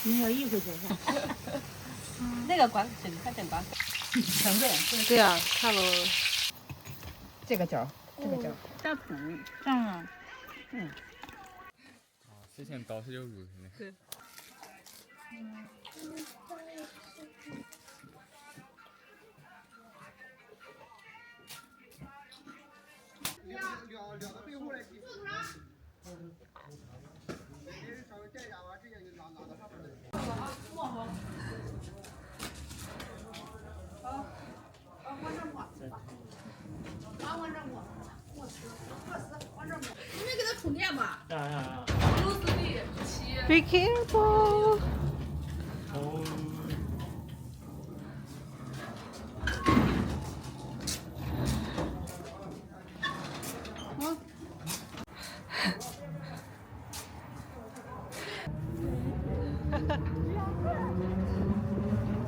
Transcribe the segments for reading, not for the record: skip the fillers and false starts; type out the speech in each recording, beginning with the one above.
没有一回就上。那个关真还真关。成本。对呀，看了。这个角，这个角。大桶上了。之前倒是有路的。对。撂到背后来去。稍微带一下吧，直接就拉到上面来。往上摸，往上摸，摸死，往上摸。你没给他充电吧？Be careful。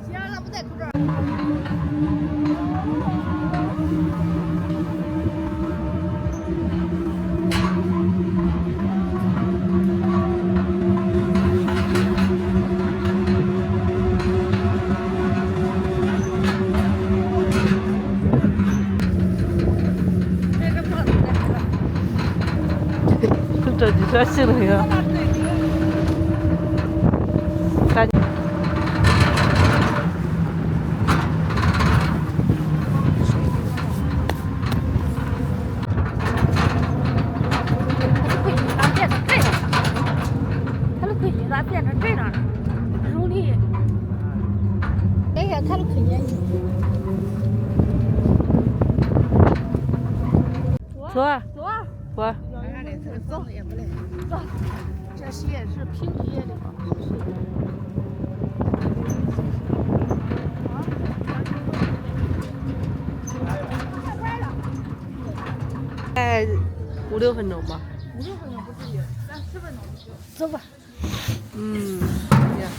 行，那不在口罩。这几车行了呀？赶紧。它的亏你咋变成这样了？容易。哎呀，它的亏你。走啊！走啊！我。走也不累。走，这些是平地的嘛。哎，5、6分钟吧。5、6分钟不至于，咱10分钟就行。走吧。嗯，呀。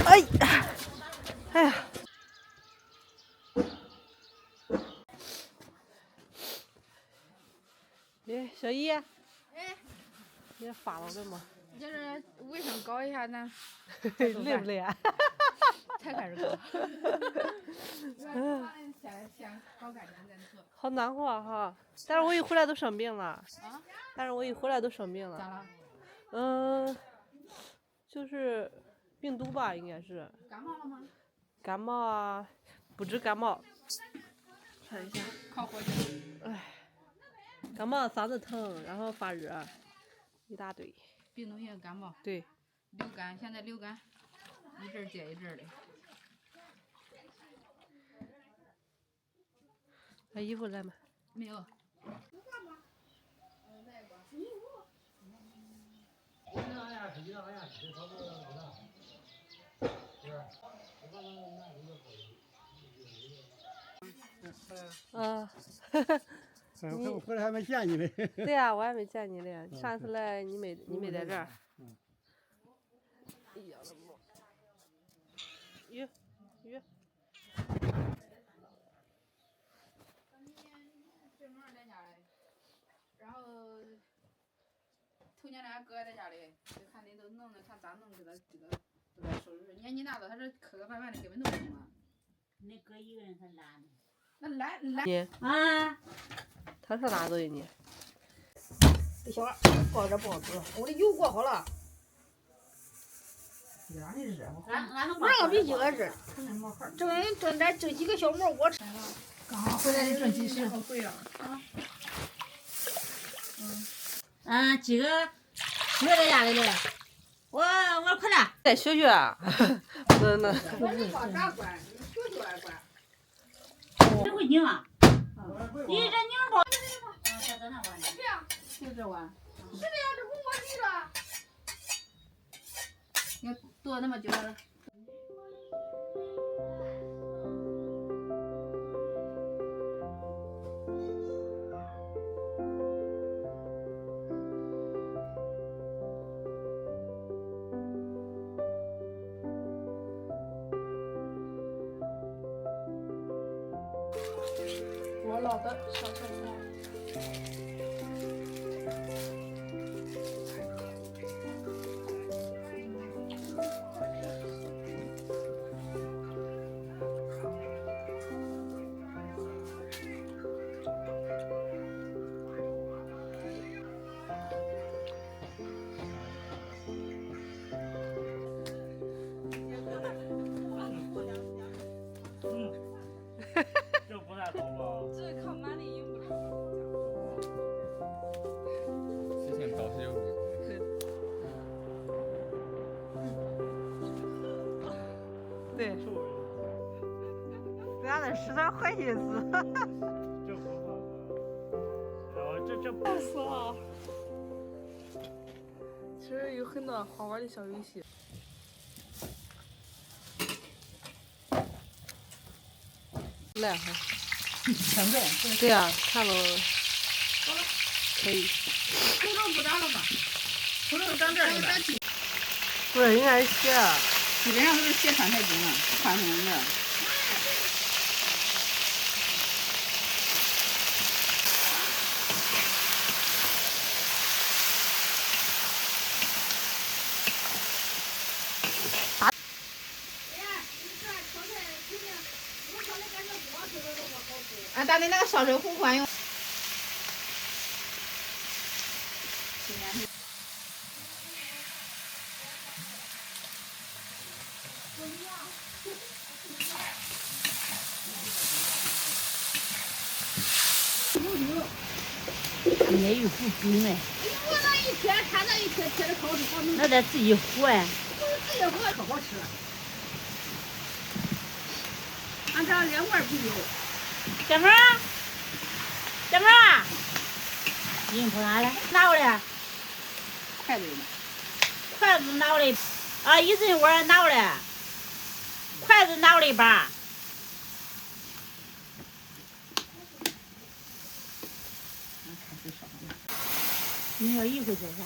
哎呀，哎呀。哎，小姨。哎。你发了的吗？就是卫生搞一下咱。累不累啊？才开始搞。先搞干净再做。好难活哈！但是我一回来都生病了。啊？但是我一回来都生病了。咋了？就是病毒吧，应该是。感冒了吗？感冒啊，不止感冒。看一下。靠火气。哎，感冒嗓子疼，然后发热，一大堆。病毒性感冒。对。流感，现在流感，一阵接一阵的。把衣服来吗？没有。啊。我回来还没见你嘞。对呀，我还没见你嘞。上次来你没在这儿。哎呀，那么。雨。然后头年咱哥在家里，就看你都弄的，看咋弄给他这个收拾。年纪大了，他这磕磕绊绊的根本都不弄了。你哥一个人才懒呢。那懒。你啊？他上哪走的你？这小孩抱着抱着，我的油过好了。俺不让比几个热。挣点这几个小馍我吃。刚好回来的挣几十。好贵啊！几个在家里嘞。我快点。再学学。真的。你管啥管？你学还管。谁会拧啊？你这拧包。在那玩呢。对呀，就这玩。是的呀，这不摸底了。你剁那么久了。我老的小菜菜。这不太懂吧？这靠马里音不是？之前搞些对，人家在使点坏心思。这不好。然后这不死了。其实有很多好玩的小游戏。来哈。成本。对呀、看了。可以。土豆不长了吧？土豆长这里了。不是，应该是血。基本上都是血穿太紧了，穿红的。俺打的那个烧水壶管用。没有不冰哎。我那一贴，看那一贴贴的好吃，好能那得自己和呀。自己和可好吃了。俺这2罐啤酒。小妹儿，小妹儿，你跑哪了？拿过来。筷子呢？筷子拿过来。啊，一人碗拿过来。筷子拿过来一把。你要一会儿再下。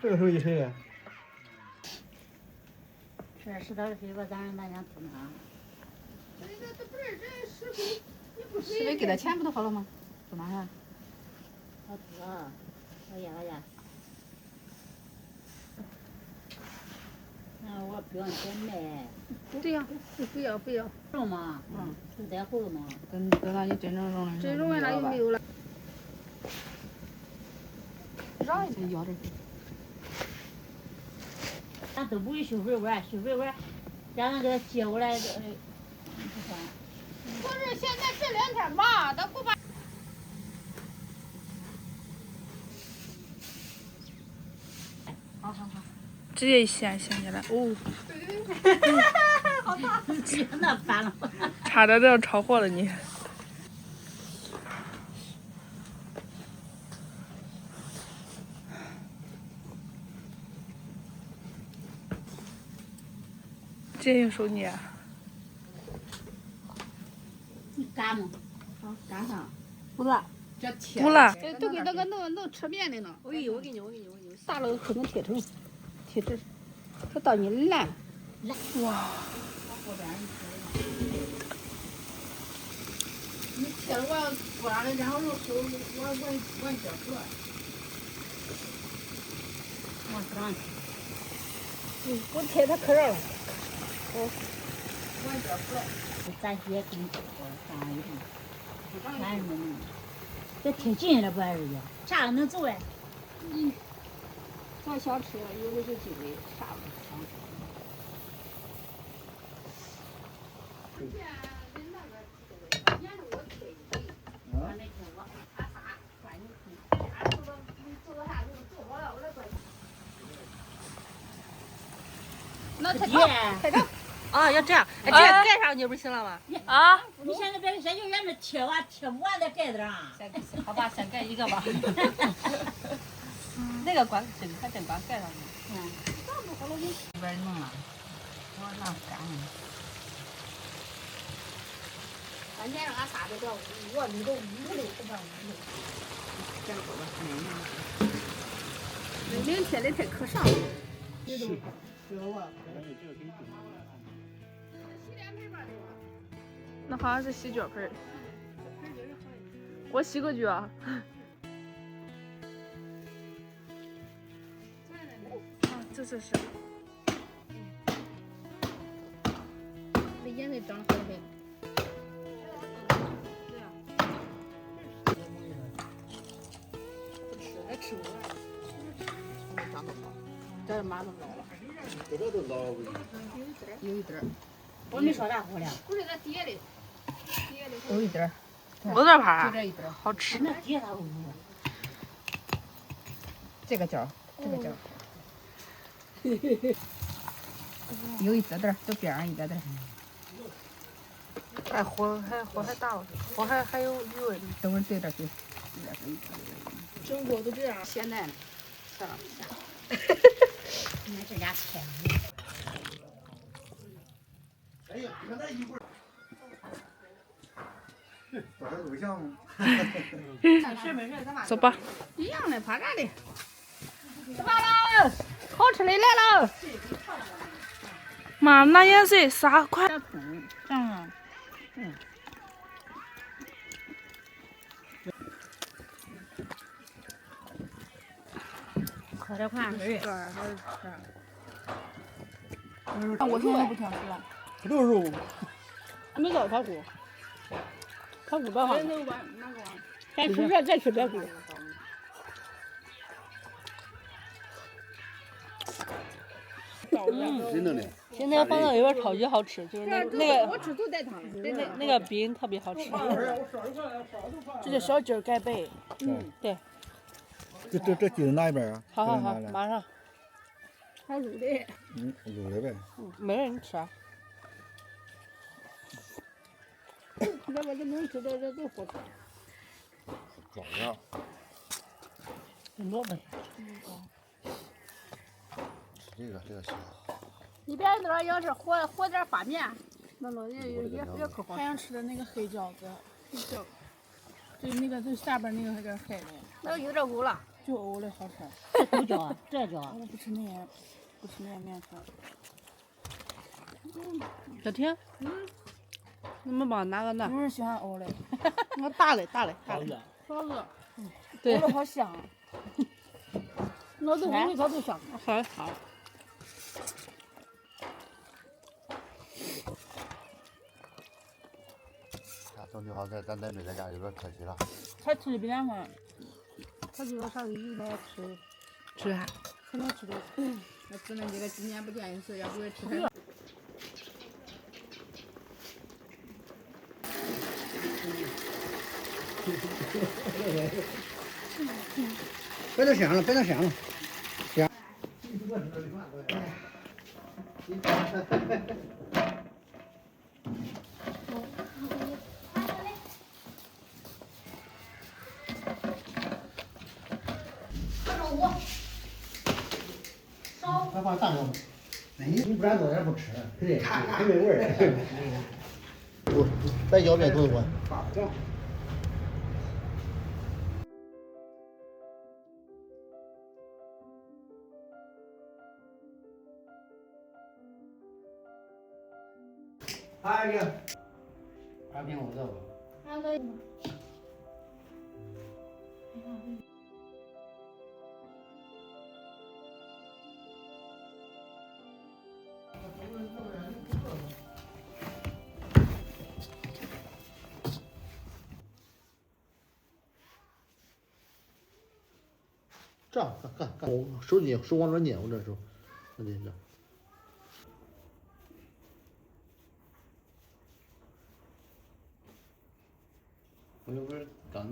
这个手艺谁的？这石头的水吧，咱让大家听啊。是没给他钱不就好了吗？干嘛呀？好吃啊！哎呀哎呀！我不要钱卖。对呀，不要不要。肉嘛，就带葫芦嘛。等到你真正用了，真正完了就没有了。让一下要点。咱都不会修水管，修水管让人给他接过来，不算。不是现在这2天忙，他不把。好好好。直接一掀起来，哦，那烦了。差点都要超过了你。直接用手捏。你干吗？好，干上。不辣。这贴。不辣。这都给那个能吃面的呢。我给你。大了可能贴头，贴这，这到你烂。哇！你贴了往锅上的，然后用手往这搁。往上去。我贴它可热了。往这搁。咱姐给你放一顿，看什么呢？这贴近了不还是的？啥能做呀？咱想吃，有的是机会，啥都想吃。那太长，太长。啊，要这样，哎，这样盖上去不行了吗？啊！你现在别先就原着贴完，贴不完再盖子上。好吧，先盖一个吧。那个管这个还真管盖上去。这边弄了，我让干了。半天让俺仨都叫我里头屋里不上屋里。这样吧，明天的太可上了。知道吧？哎，这个可以那好像是洗脚盆儿。我洗过脚。啊，这是。这颜色长得好呗。爱吃我。长得好，这马都老了。这个都老了。有一点儿。我没说啥胡了。不是那底下的，有一点儿。我这盘就这一点儿。好吃。那底下它这个角，这个角。有一点点，就边上一点点。哎，火还大了，火还有余味。等会儿对着去。整锅都这样。现在呢，上下。你看这家菜。哎呀，你看那一会儿。找个偶像吗？走吧。一样的，趴这里。吃饭了，好吃的来了。妈，那颜色啥快？这样啊。喝点矿泉水。我现在不想吃了。不都是肉吗？还没到排骨。排骨白花。再吃这，再吃排骨。真的嘞。现在放到里边炒鸡好吃，就是那个我吃都带汤的。那个饼特别好吃。这叫小鸡儿盖被。对。这鸡子哪一边啊？好，马上。还卤的。卤的呗。没人吃啊。那我就能吃到这都好吃。早呀。萝卜。这个行。你别那要是和点发面，那也可好。还想吃的那个黑饺子，就那个最下边那个有点黑的，那有点欧了。就欧的好吃。这都叫啊，这叫啊。我不吃那样，不吃那样面粉。小天，你们帮我拿个那。不是喜欢欧的，我大嘞。臊子，对。欧的好香。我都味道都香。好。整体好，咱没在家有点可惜了。才吃的比2份。他就说上一来吃啥？可能吃的。那咱们这个几年不见一次，要不会吃太。别那香了，香。还放大料。你不然早点不吃，肯定没味儿。不，再舀面多一碗。二个，2瓶我这个。2个。这样干，我手往这捏，我这手，这。我这不是刚。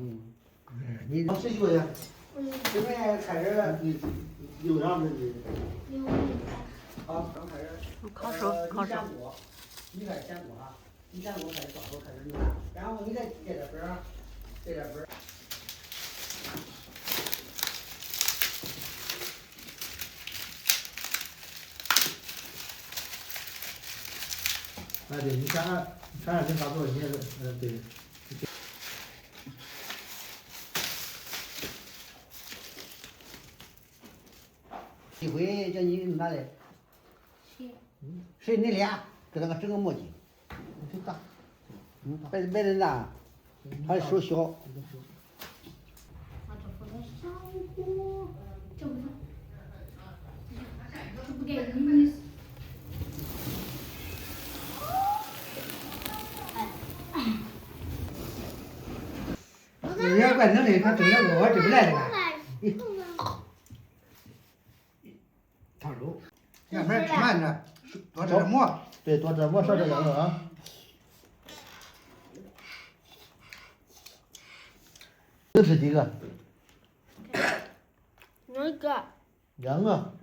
你谁学的？现在开始你有啥问题？好，刚开始。烤手。你开始煎锅啊，你煎锅开始烧，开始弄，然后你再接点粉儿，哎，对，你看跟他做，你也是，对。一回叫你拿来，谁那俩，给他整个磨叽。挺大，白人大，还手小。小锅，这不是，这不给你。人家怪能力，他整个我整不来这个。烫手，要不然吃饭呢，多折磨。对，多折磨，少这两个啊。能吃几个？一个。2个。